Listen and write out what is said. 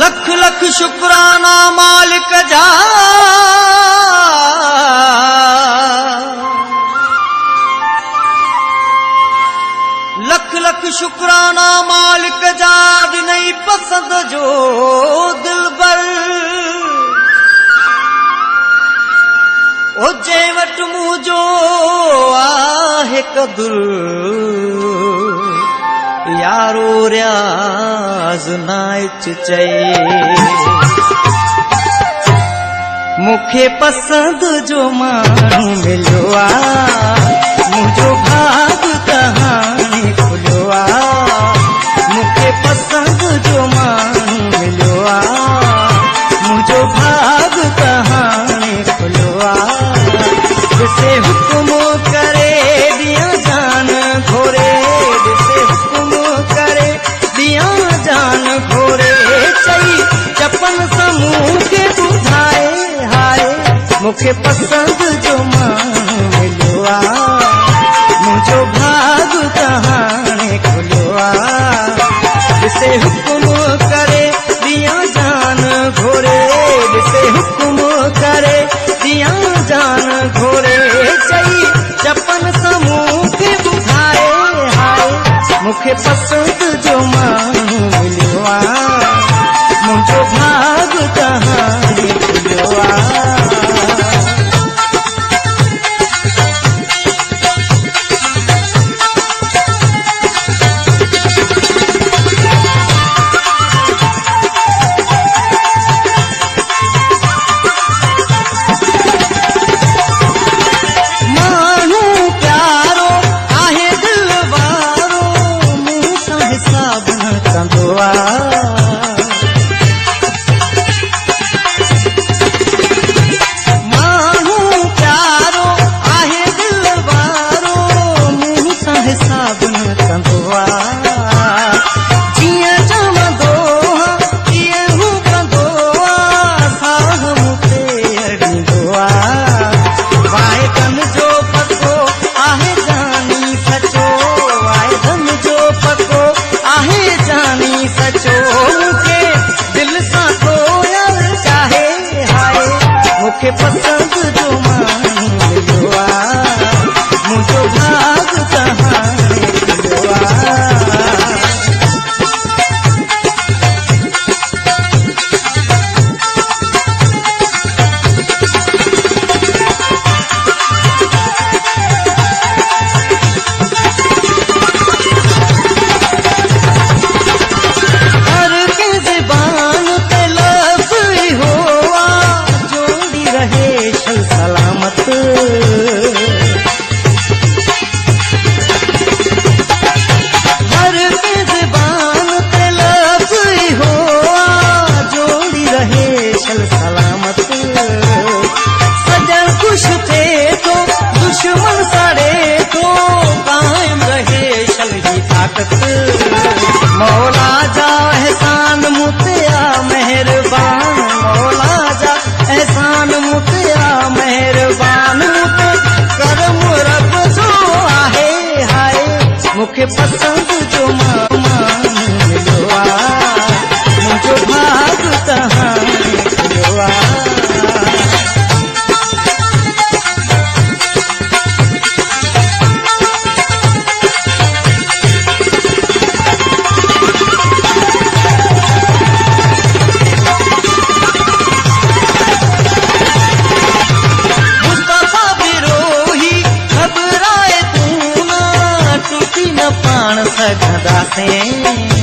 लख लख शुक्राना मालिक जा, लख लख शुक्राना मालिक जा, नहीं पसंद जो दिलबर ओ जे वट मुझो आहे कदुर यारो रियाज़ नाइच चए मुखे पसंद जो मानू मिलो आ मुझो भाग कहानी खुलो आ मुखे पसंद जो मानू मिलो आ मुझो भाग कहानी खुलो आ जिसे हुक्म करे दिया जान घोरे जिसे हुक्म करे दिया जान घोरे चई चपन समूह के बुधाए हाय मुखे पसंद जो मानू मिलो आ मुझो भाग कहानी खुलो आ जिसे हुक्म करे दिया जान घोरे जिसे हुक्म करे दिया जान घोरे चई चपन समूह के बुधाए हाय मुखे पसंद जो मानू मिलो आ मुझो भाग कहानी खुलो आ मुखे पसंद जो मानू मिलो आ मुझो भाग कहानी खुलो आ हर के ज़बान पे लफ्ज़ हो रहे सलामत हर के ज़बान पे लफ्ज़ हो जोड़ी रहे सलामत सजन खुश थे तो दुश्मन सड़े तो कायम रहे ही ताकत मौला जा एहसान मुतिया मेहरबान मौला जा एहसान मुतिया मेहरबान मुते करम रब जो आहे हाय मुखे पसंद जो मानू मिलो आ मुझो भाग कहानी खुलो आ पाण सघंदासीं